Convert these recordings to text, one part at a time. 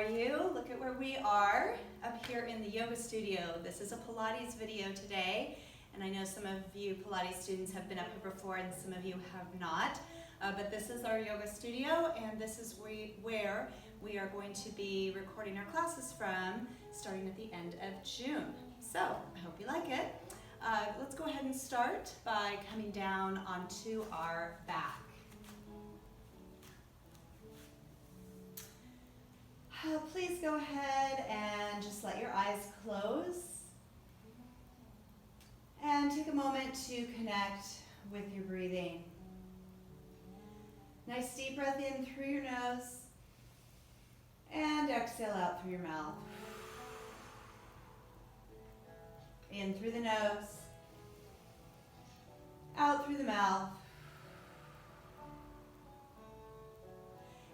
you? Look at where we are up here in the yoga studio. This is a Pilates video today, and I know some of you Pilates students have been up here before and some of you have not, but this is our yoga studio, and this is where we are going to be recording our classes from starting at the end of June. So I hope you like it. Let's go ahead and start by coming down onto our back. Please go ahead and just let your eyes close and take a moment to connect with your breathing. Nice deep breath in through your nose and exhale out through your mouth. In through the nose, out through the mouth,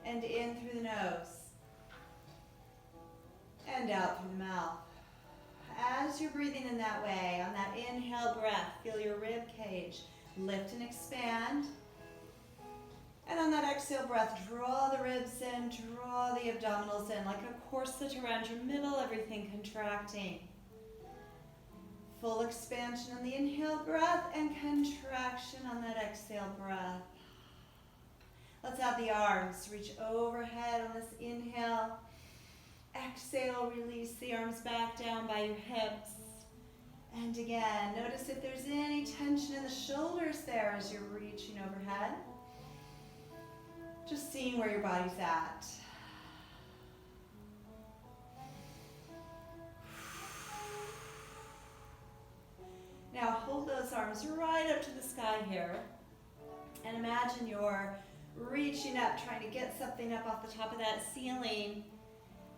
and in through the nose, and out through the mouth. As you're breathing in that way, on that inhale breath, feel your rib cage lift and expand. And on that exhale breath, draw the ribs in, draw the abdominals in, like a corset around your middle, everything contracting. Full expansion on the inhale breath and contraction on that exhale breath. Let's have the arms reach overhead on this inhale. Exhale, release the arms back down by your hips. And again, notice if there's any tension in the shoulders there as you're reaching overhead. Just seeing where your body's at. Now hold those arms right up to the sky here. And imagine you're reaching up, trying to get something up off the top of that ceiling.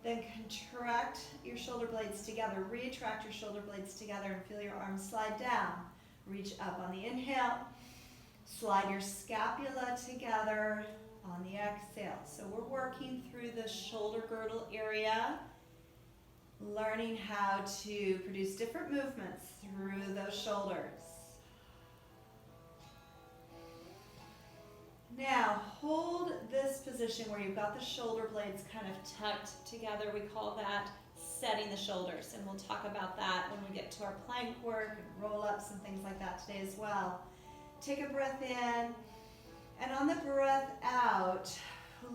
Then contract your shoulder blades together, retract your shoulder blades together and feel your arms slide down. Reach up on the inhale, slide your scapula together on the exhale. So we're working through the shoulder girdle area, learning how to produce different movements through those shoulders. Now, hold this position where you've got the shoulder blades kind of tucked together. We call that setting the shoulders, and we'll talk about that when we get to our plank work and roll-ups and things like that today as well. Take a breath in, and on the breath out,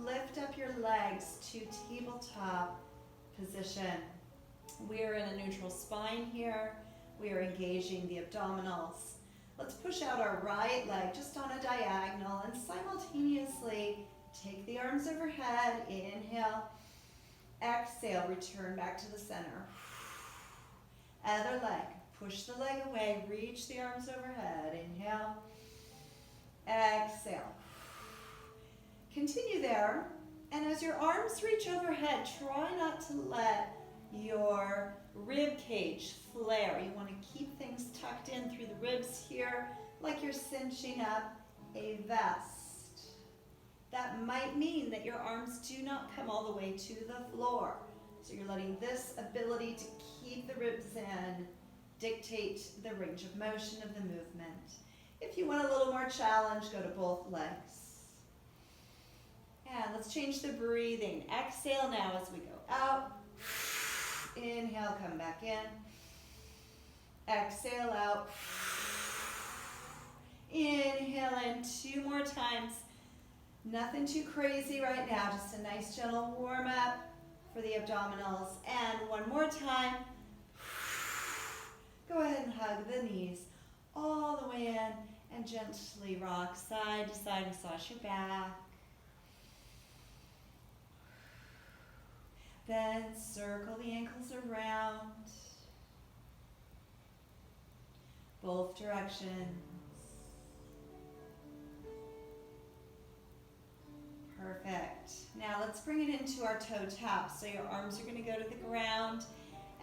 lift up your legs to tabletop position. We are in a neutral spine here. We are engaging the abdominals. Let's push out our right leg just on a diagonal and simultaneously take the arms overhead. Inhale. Exhale, return back to the center. Other leg. Push the leg away, reach the arms overhead. Inhale. Exhale. Continue there. And as your arms reach overhead, try not to let your rib cage flare. You want to keep things tucked in through the ribs here, like you're cinching up a vest. That might mean that your arms do not come all the way to the floor. So you're letting this ability to keep the ribs in dictate the range of motion of the movement. If you want a little more challenge, go to both legs. And let's change the breathing. Exhale now as we go out. Inhale, come back in. Exhale out. Inhale in 2 more times. Nothing too crazy right now, just a nice gentle warm up for the abdominals. And 1 more time. Go ahead and hug the knees all the way in and gently rock side to side, massage your back. Then circle the ankles around, both directions. Perfect. Now let's bring it into our toe taps. So your arms are going to go to the ground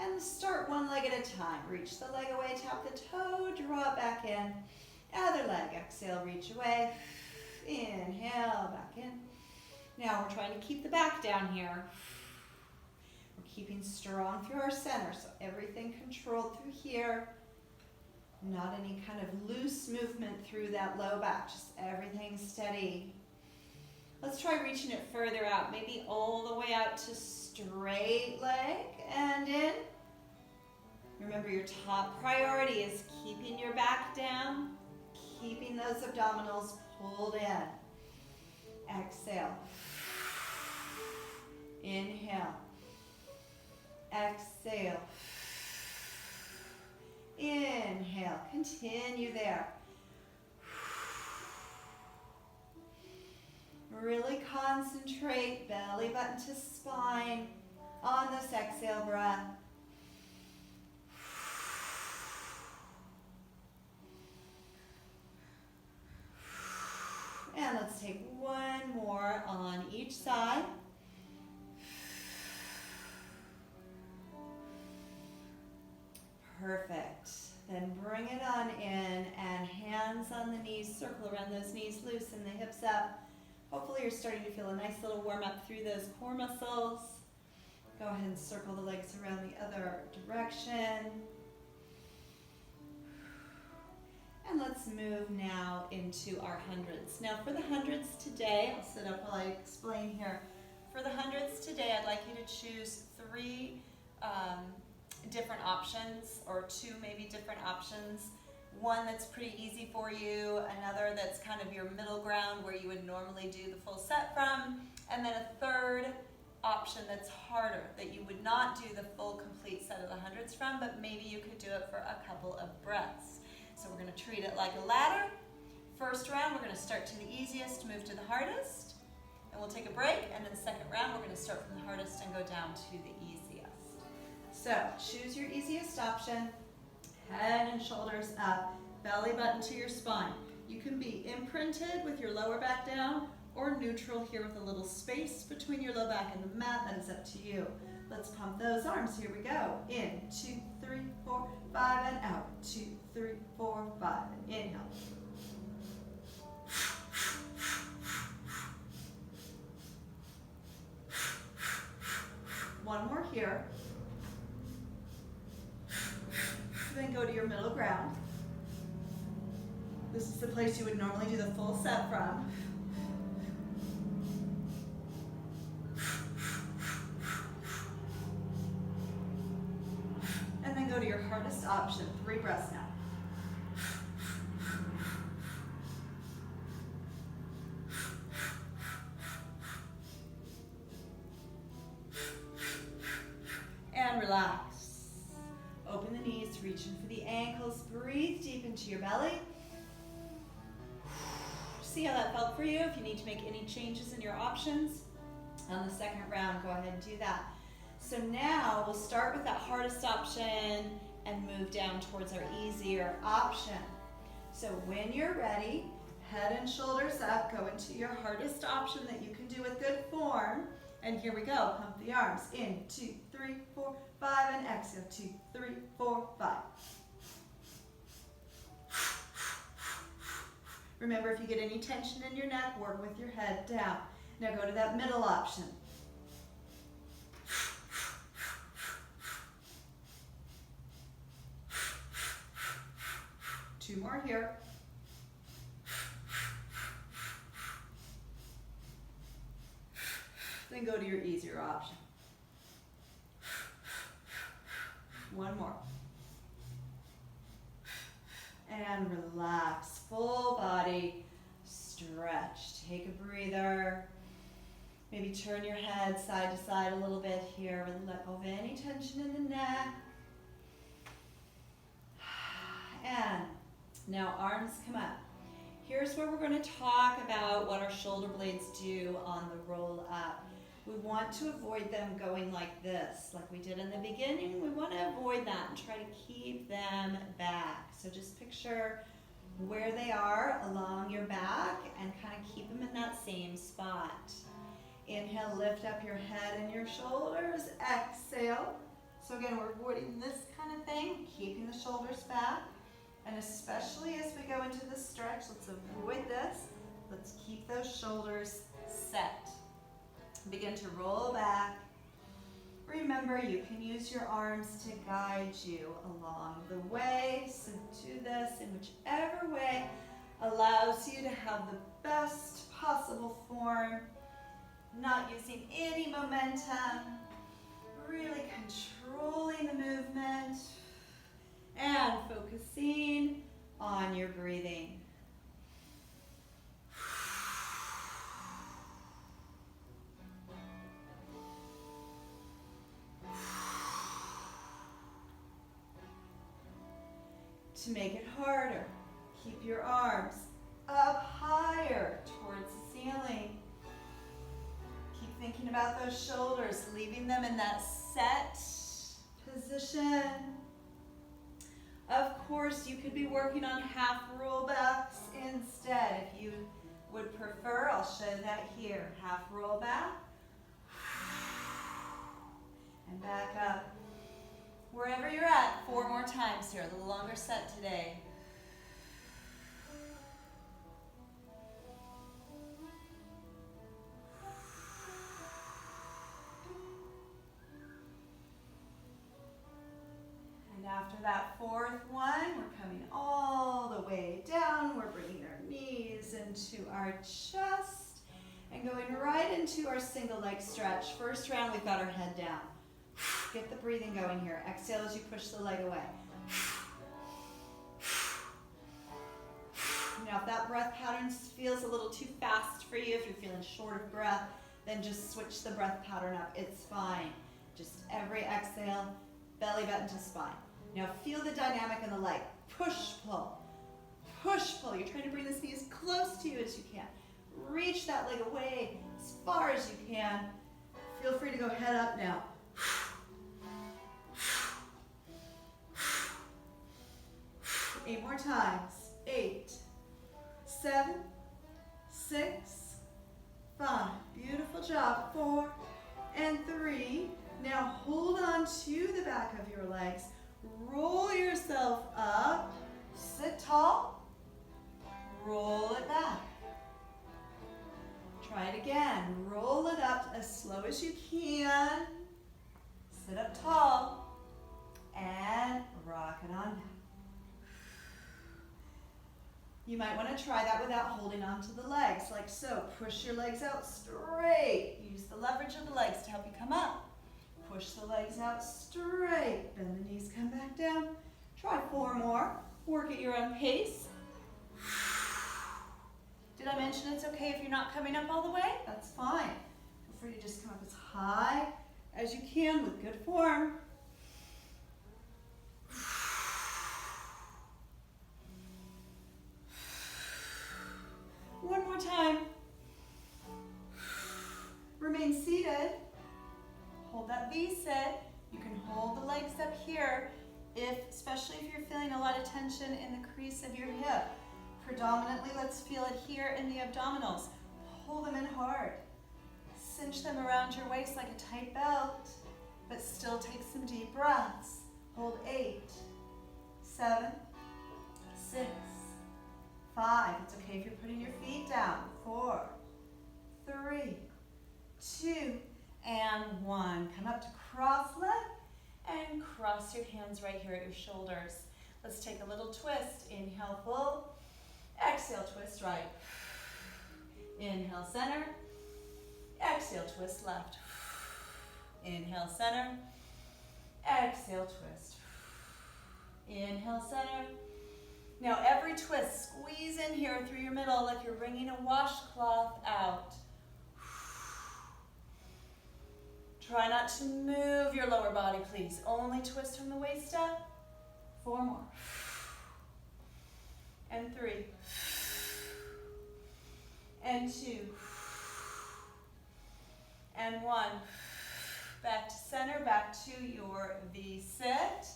and start one leg at a time. Reach the leg away, tap the toe, draw it back in. Other leg, exhale, reach away. Inhale, back in. Now we're trying to keep the back down here. Keeping strong through our center, so everything controlled through here. Not any kind of loose movement through that low back, just everything steady. Let's try reaching it further out, maybe all the way out to straight leg and in. Remember, your top priority is keeping your back down, keeping those abdominals pulled in. Exhale. Inhale. Exhale. Inhale. Continue there. Really concentrate, belly button to spine, on this exhale breath. And let's take one more on each side. Perfect. Then bring it on in and hands on the knees, circle around those knees, loosen the hips up. Hopefully you're starting to feel a nice little warm up through those core muscles. Go ahead and circle the legs around the other direction. And let's move now into our hundreds. Now for the hundreds today, I'll sit up while I explain here. For the hundreds today, I'd like you to choose 3 different options, or 2 maybe different options. One that's pretty easy for you, another that's kind of your middle ground where you would normally do the full set from, and then a third option that's harder, that you would not do the full complete set of the hundreds from, but maybe you could do it for a couple of breaths. So we're going to treat it like a ladder. First round, we're going to start to the easiest, move to the hardest, and we'll take a break, and then the second round, we're going to start from the hardest and go down to the easiest. So choose your easiest option, head and shoulders up, belly button to your spine. You can be imprinted with your lower back down, or neutral here with a little space between your low back and the mat. That is up to you. Let's pump those arms. Here we go. In, 2, 3, 4, 5, and out. 2, 3, 4, 5, and inhale. One more here. Then go to your middle ground. This is the place you would normally do the full set from. And then go to your hardest option. 3 breaths now. And relax. Open the knees, reaching for the ankles. Breathe deep into your belly. See how that felt for you. If you need to make any changes in your options on the second round, go ahead and do that. So now we'll start with that hardest option and move down towards our easier option. So when you're ready, head and shoulders up, go into your hardest option that you can do with good form. And here we go, pump the arms. In, 2, 3, 4, 5, and exhale. 2, 3, 4, 5. Remember, if you get any tension in your neck, work with your head down. Now go to that middle option. Two more here. Then go to your easier option. One more. And relax, full body stretch. Take a breather. Maybe turn your head side to side a little bit here and let go of any tension in the neck. And now arms come up. Here's where we're going to talk about what our shoulder blades do on the roll up. We want to avoid them going like this, like we did in the beginning. We want to avoid that and try to keep them back. So just picture where they are along your back and kind of keep them in that same spot. Inhale, lift up your head and your shoulders. Exhale. So again, we're avoiding this kind of thing, keeping the shoulders back. And especially as we go into the stretch, let's avoid this. Let's keep those shoulders set. Begin to roll back. Remember, you can use your arms to guide you along the way. So do this in whichever way allows you to have the best possible form, not using any momentum, really controlling the movement, and focusing on your breathing. To make it harder, keep your arms up higher towards the ceiling. Keep thinking about those shoulders, leaving them in that set position. Of course, you could be working on half rollbacks instead. If you would prefer, I'll show that here. Half rollback. And back up. Wherever you're at, 4 more times here, a little longer set today. And after that 4th one, we're coming all the way down. We're bringing our knees into our chest and going right into our single leg stretch. First round, we've got our head down. Get the breathing going here. Exhale as you push the leg away. Now, if that breath pattern feels a little too fast for you, if you're feeling short of breath, then just switch the breath pattern up. It's fine. Just every exhale, belly button to spine. Now, feel the dynamic in the leg. Push, pull. Push, pull. You're trying to bring this knee as close to you as you can. Reach that leg away as far as you can. Feel free to go head up now. 8 more times. 8, 7, 6, 5. Beautiful job. 4 and 3. Now hold on to the back of your legs. Roll yourself up. Sit tall. Roll it back. Try it again. Roll it up as slow as you can. Sit up tall. And rock it on back. You might want to try that without holding onto the legs, like so. Push your legs out straight. Use the leverage of the legs to help you come up. Push the legs out straight. Bend the knees, come back down. Try 4 more. Work at your own pace. Did I mention it's okay if you're not coming up all the way? That's fine. Feel free to just come up as high as you can with good form. One more time. Remain seated. Hold that V sit. You can hold the legs up here, especially if you're feeling a lot of tension in the crease of your hip. Predominantly, let's feel it here in the abdominals. Pull them in hard. Cinch them around your waist like a tight belt, but still take some deep breaths. Hold 8, 7, 6, 5. It's okay if you're putting your feet down. 4, 3, 2, and 1. Come up to cross leg and cross your hands right here at your shoulders. Let's take a little twist. Inhale, full. Exhale, twist right. Inhale, center. Exhale, twist left. Inhale, center. Exhale, twist. Inhale, center. Now every twist, squeeze in here through your middle like you're wringing a washcloth out. Try not to move your lower body, please. Only twist from the waist up. 4 more. And 3. And 2. And 1. Back to center, back to your V sit.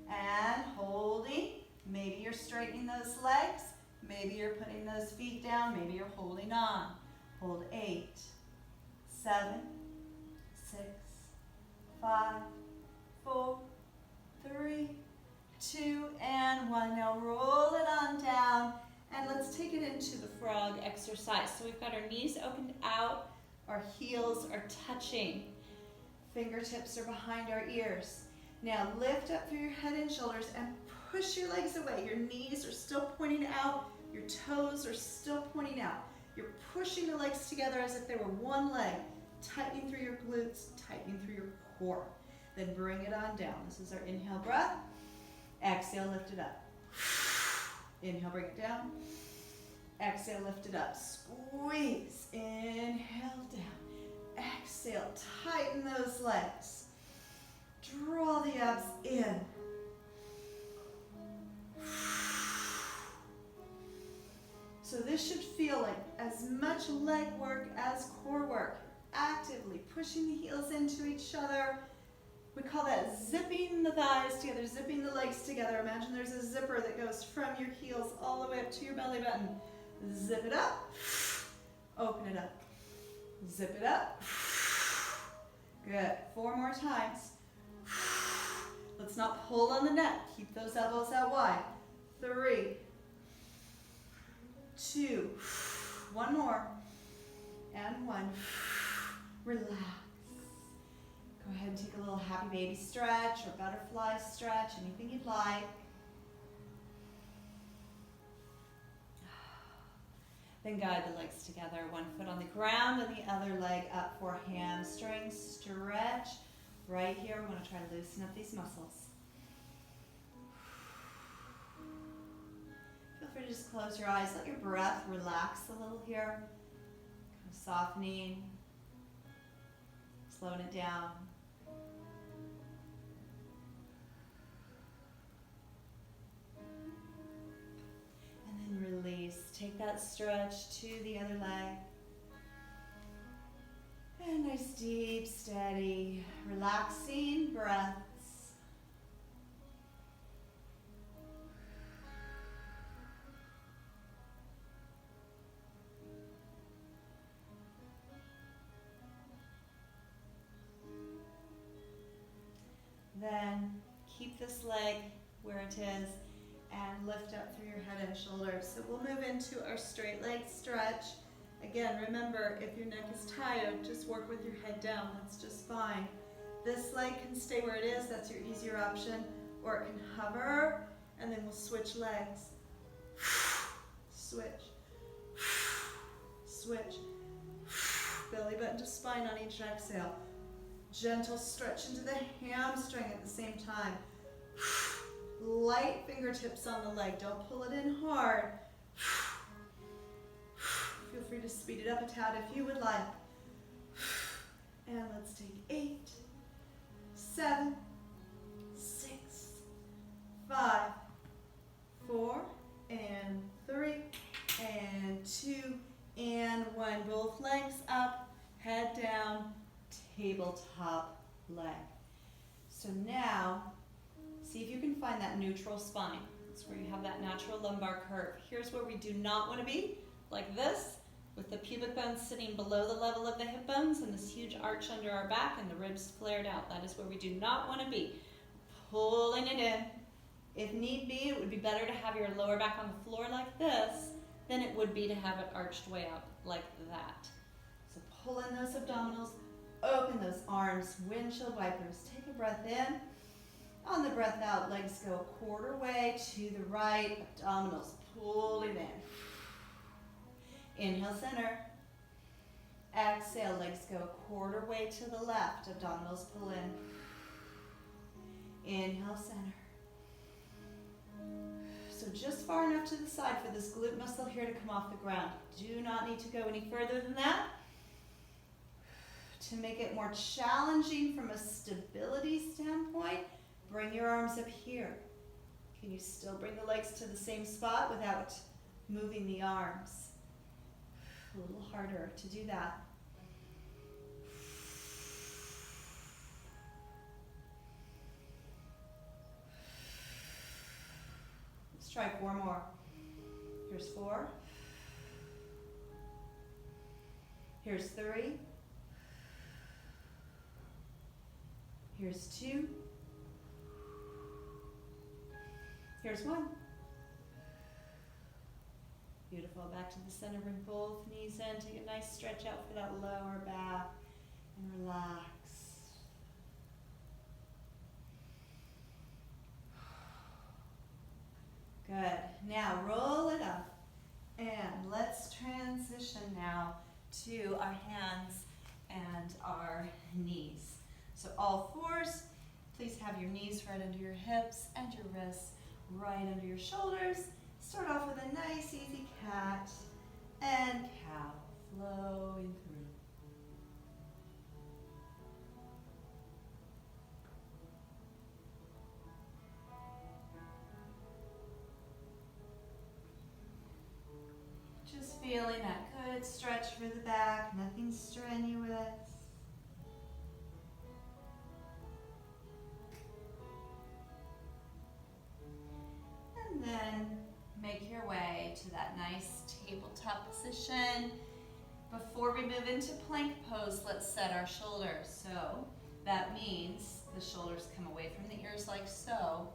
And holding. Maybe you're straightening those legs. Maybe you're putting those feet down. Maybe you're holding on. Hold 8, 7, 6, 5, 4, 3, 2, and 1. Now roll it on down, and let's take it into the frog exercise. So we've got our knees opened out, our heels are touching, fingertips are behind our ears. Now lift up through your head and shoulders and push your legs away. Your knees are still pointing out, Your toes are still pointing out. You're pushing the legs together as if they were one leg, tightening through your glutes, tightening through your core. Then bring it on down. This is our inhale breath. Exhale, lift it up. Inhale, bring it down. Exhale, lift it up. Squeeze. Inhale, down. Exhale, tighten those legs. Draw the abs in. So this should feel like as much leg work as core work. Actively pushing the heels into each other. We call that zipping the thighs together, zipping the legs together. Imagine there's a zipper that goes from your heels all the way up to your belly button. Zip it up, open it up, zip it up. Good, 4 more times. Let's not pull on the neck, keep those elbows out wide. 3, 2, 1 more, and 1. Relax. Go ahead and take a little happy baby stretch or butterfly stretch, anything you'd like. Then guide the legs together, one foot on the ground and the other leg up for hamstring stretch. Right here, we're going to try to loosen up these muscles. Feel free to just close your eyes, let your breath relax a little here. Kind of softening, slowing it down. And then release. Take that stretch to the other leg. And nice, deep, steady, relaxing breaths. Then keep this leg where it is and lift up through your head and shoulders. So we'll move into our straight leg stretch. Again, remember, if your neck is tired, just work with your head down. That's just fine. This leg can stay where it is. That's your easier option. Or it can hover, and then we'll switch legs. Switch. Switch. Belly button to spine on each exhale. Gentle stretch into the hamstring at the same time. Light fingertips on the leg. Don't pull it in hard. Feel free to speed it up a tad if you would like. And let's take 8, 7, 6, 5, 4, and 3, and 2, and 1. Both legs up, head down, tabletop leg. So now, see if you can find that neutral spine. It's where you have that natural lumbar curve. Here's where we do not want to be, like this, with the pubic bones sitting below the level of the hip bones and this huge arch under our back and the ribs flared out. That is where we do not want to be. Pulling it in. If need be, it would be better to have your lower back on the floor like this than it would be to have it arched way out like that. So pull in those abdominals, open those arms, windshield wipers. Take a breath in. On the breath out, legs go a quarter way to the right, abdominals pulling in. Inhale, center. Exhale, legs go a quarter way to the left, abdominals pull in. Inhale, center. So just far enough to the side for this glute muscle here to come off the ground. Do not need to go any further than that. To make it more challenging from a stability standpoint, bring your arms up here. Can you still bring the legs to the same spot without moving the arms? A little harder to do that. Let's try 4 more. Here's 4. Here's 3. Here's 2. Here's 1. Beautiful. Back to the center. Bring both knees in. Take a nice stretch out for that lower back. And relax. Good. Now roll it up. And let's transition now to our hands and our knees. So all fours, please have your knees right under your hips and your wrists right under your shoulders. Start off with a nice easy cat and cow, flowing through. Just feeling that good stretch for the back, nothing strenuous. And then make your way to that nice tabletop position. Before we move into plank pose, let's set our shoulders. So that means the shoulders come away from the ears like so,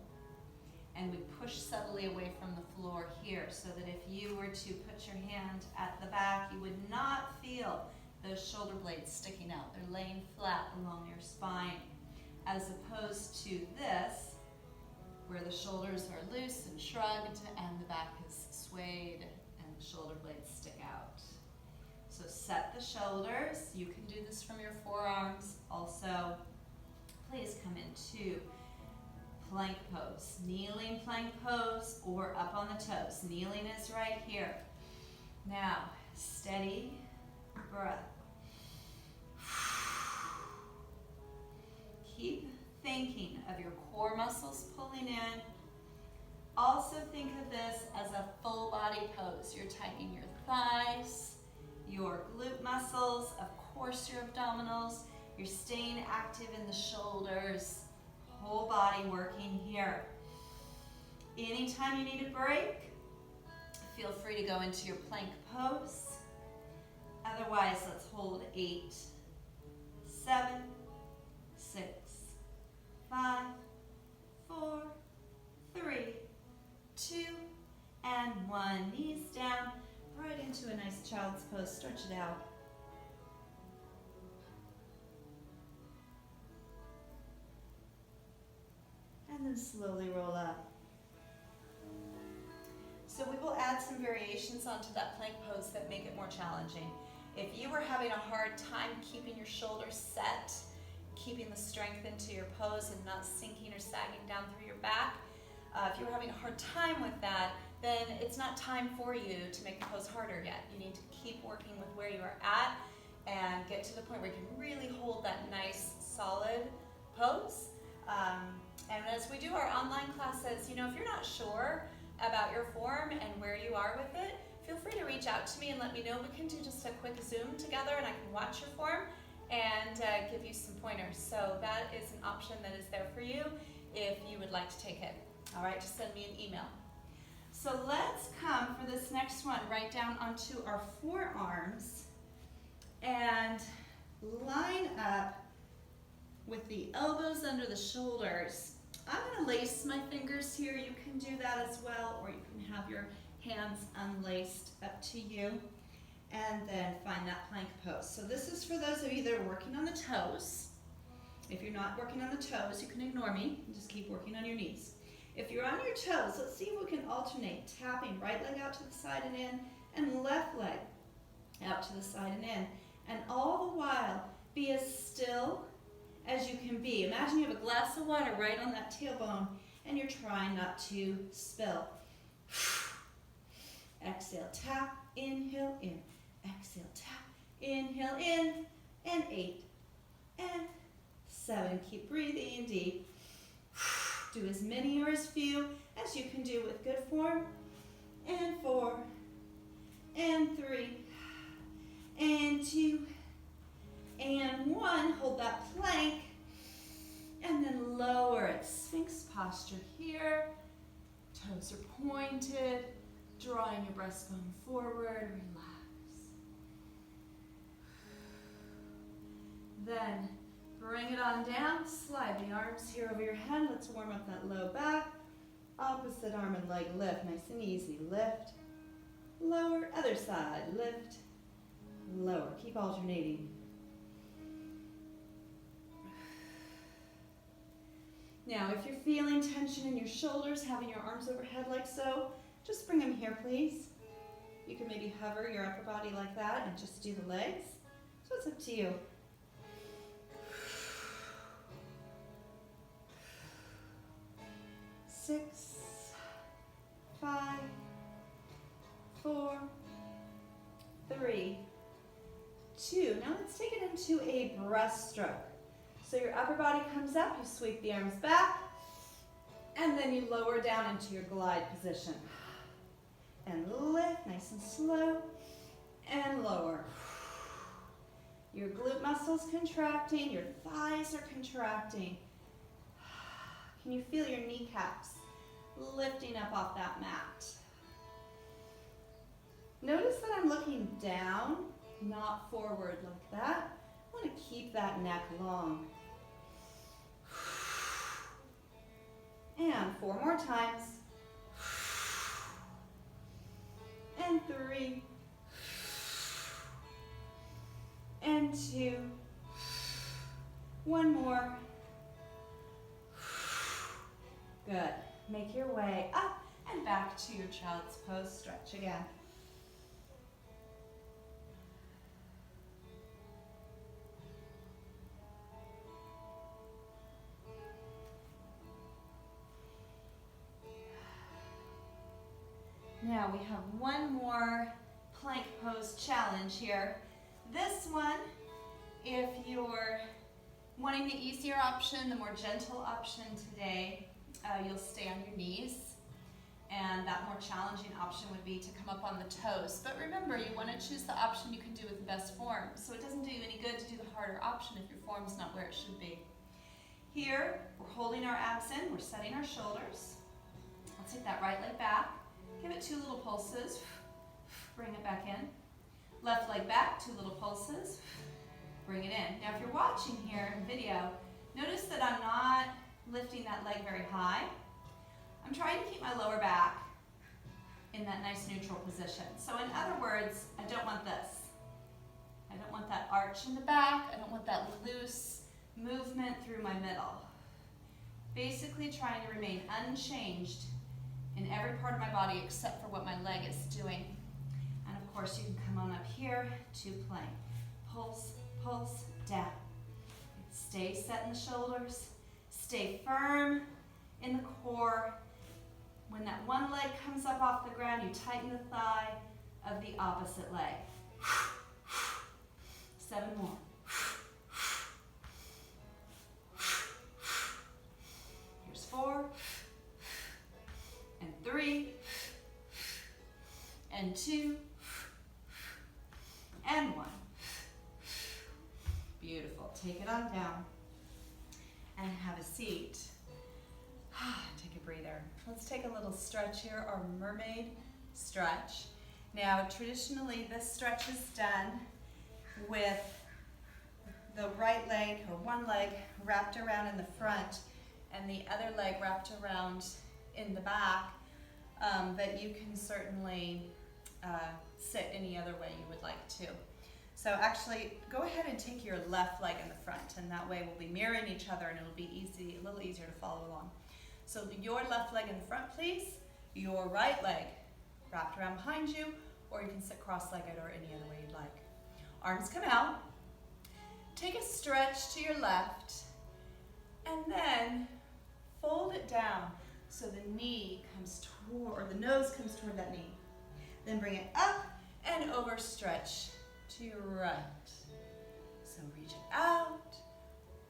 and we push subtly away from the floor here, so that if you were to put your hand at the back, you would not feel those shoulder blades sticking out. They're laying flat along your spine, as opposed to this, where the shoulders are loose and shrugged and the back is swayed and the shoulder blades stick out. So set the shoulders. You can do this from your forearms. Also, please come into plank pose, kneeling plank pose, or up on the toes. Kneeling is right here. Now, steady breath. Keep thinking of your core muscles pulling in. Also think of this as a full body pose. You're tightening your thighs, your glute muscles, of course your abdominals. You're staying active in the shoulders. Whole body working here. Anytime you need a break, feel free to go into your plank pose. Otherwise, let's hold 8, 7, 6, 5, 4, 3, 2, and 1. Knees down, right into a nice child's pose. Stretch it out. And then slowly roll up. So we will add some variations onto that plank pose that make it more challenging. If you were having a hard time keeping your shoulders set, keeping the strength into your pose and not sinking or sagging down through your back, if you're having a hard time with that, then it's not time for you to make the pose harder yet. You need to keep working with where you are at and get to the point where you can really hold that nice, solid pose. And as we do our online classes, if you're not sure about your form and where you are with it, feel free to reach out to me and let me know. We can do just a quick Zoom together and I can watch your form and give you some pointers. So that is an option that is there for you if you would like to take it. All right, just send me an email. So let's come for this next one right down onto our forearms and line up with the elbows under the shoulders. I'm going to lace my fingers here. You can do that as well, or you can have your hands unlaced, up to you. And then find that plank pose. So this is for those of you that are working on the toes. If you're not working on the toes, you can ignore me and just keep working on your knees. If you're on your toes, let's see if we can alternate, tapping right leg out to the side and in, and left leg out to the side and in. And all the while, be as still as you can be. Imagine you have a glass of water right on that tailbone, and you're trying not to spill. Exhale, tap, inhale, in. Exhale, tap, inhale, in, and 8, and 7. Keep breathing deep. Do as many or as few as you can do with good form. And 4, and 3, and 2, and 1. Hold that plank, and then lower it. Sphinx posture here. Toes are pointed, drawing your breastbone forward. Relax. Then bring it on down, slide the arms here over your head. Let's warm up that low back. Opposite arm and leg lift, nice and easy. Lift, lower, other side, lift, lower. Keep alternating. Now, if you're feeling tension in your shoulders, having your arms overhead like so, just bring them here, please. You can maybe hover your upper body like that and just do the legs. So it's up to you. 6, 5, 4, 3, 2. Now let's take it into a breaststroke. So your upper body comes up, you sweep the arms back, and then you lower down into your glide position. And lift, nice and slow, and lower. Your glute muscles contracting, your thighs are contracting. Can you feel your kneecaps lifting up off that mat? Notice that I'm looking down, not forward like that. I want to keep that neck long. And 4 more times. And 3. And 2. 1 more. Good. Make your way up and back to your child's pose. Stretch again. Now we have one more plank pose challenge here. This one, if you're wanting the easier option, the more gentle option today, you'll stay on your knees. And that more challenging option would be to come up on the toes. But remember, you want to choose the option you can do with the best form. So it doesn't do you any good to do the harder option if your form's not where it should be. Here, we're holding our abs in, we're setting our shoulders. Let's take that right leg back. Give it 2 little pulses. Bring it back in. Left leg back, 2 little pulses. Bring it in. Now if you're watching here in video, notice that I'm not lifting that leg very high. I'm trying to keep my lower back in that nice neutral position. So in other words, I don't want this. I don't want that arch in the back. I don't want that loose movement through my middle. Basically trying to remain unchanged in every part of my body except for what my leg is doing. And of course you can come on up here to plank. Pulse, pulse, down. Stay set in the shoulders. Stay firm in the core. When that one leg comes up off the ground, you tighten the thigh of the opposite leg. 7 more. Here's 4. And 3. And 2. And 1. Beautiful. Take it on down. And have a seat. Take a breather. Let's take a little stretch here, our mermaid stretch. Now, traditionally, this stretch is done with the right leg or one leg wrapped around in the front and the other leg wrapped around in the back, but you can certainly sit any other way you would like to. So actually, go ahead and take your left leg in the front, and that way we'll be mirroring each other and it'll be easy, a little easier to follow along. So your left leg in the front, please. Your right leg wrapped around behind you, or you can sit cross-legged or any other way you'd like. Arms come out. Take a stretch to your left, and then fold it down so the knee comes toward, or the nose comes toward that knee. Then bring it up and over stretch to your right. So reach it out,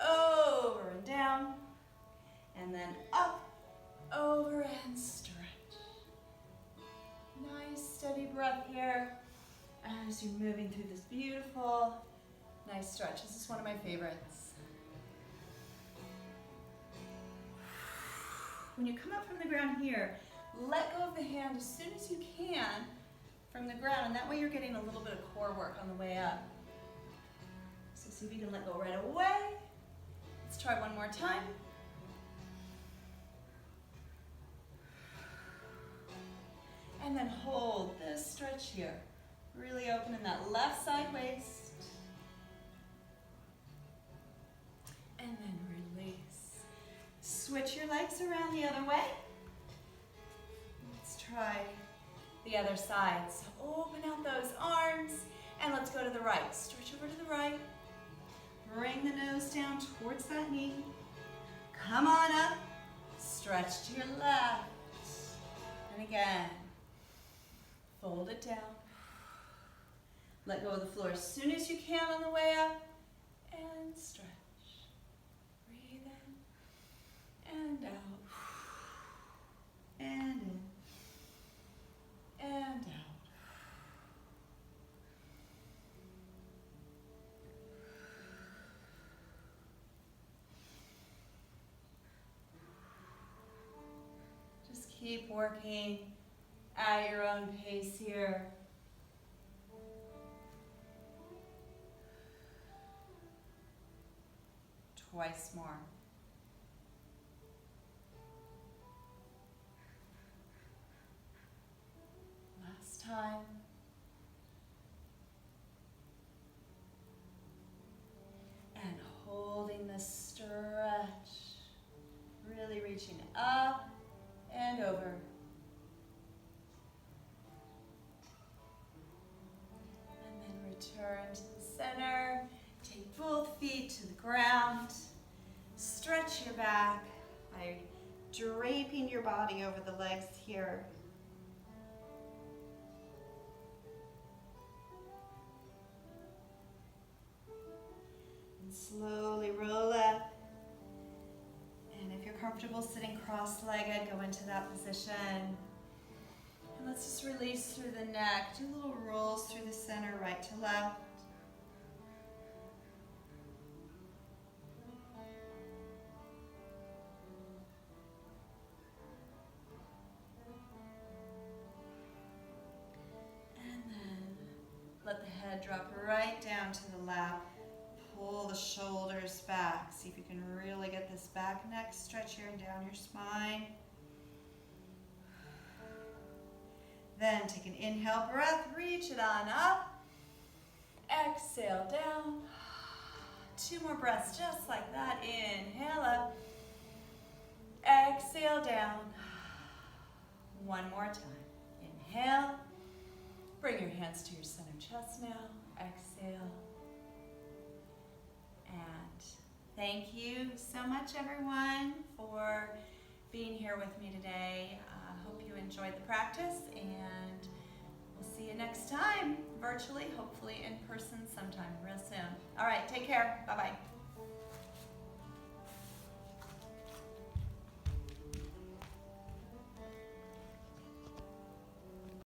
over and down, and then up, over and stretch. Nice steady breath here as you're moving through this beautiful, nice stretch. This is one of my favorites. When you come up from the ground here, let go of the hand as soon as you can from the ground, and that way you're getting a little bit of core work on the way up. So see if you can let go right away. Let's try one more time. And then hold this stretch here. Really open in that left side waist. And then release. Switch your legs around the other way. Let's try the other side. So open out those arms, and let's go to the right. Stretch over to the right. Bring the nose down towards that knee. Come on up. Stretch to your left. And again, fold it down. Let go of the floor as soon as you can on the way up. And stretch. Breathe in and out. And in. And out. Just keep working at your own pace here. Twice more. Last time. And holding the stretch. Really reaching up and over. And then return to the center. Take both feet to the ground. Stretch your back by draping your body over the legs here. And slowly roll up. And if you're comfortable sitting cross-legged, go into that position. And let's just release through the neck. Do little rolls through the center, right to left. Let the head drop right down to the lap. Pull the shoulders back. See if you can really get this back neck stretch here and down your spine. Then take an inhale breath, reach it on up. Exhale down. 2 more breaths just like that. Inhale up. Exhale down. 1 more time. Inhale. Bring your hands to your center chest now. Exhale. And thank you so much, everyone, for being here with me today. I hope you enjoyed the practice, and we'll see you next time, virtually, hopefully in person sometime real soon. All right, take care. Bye-bye.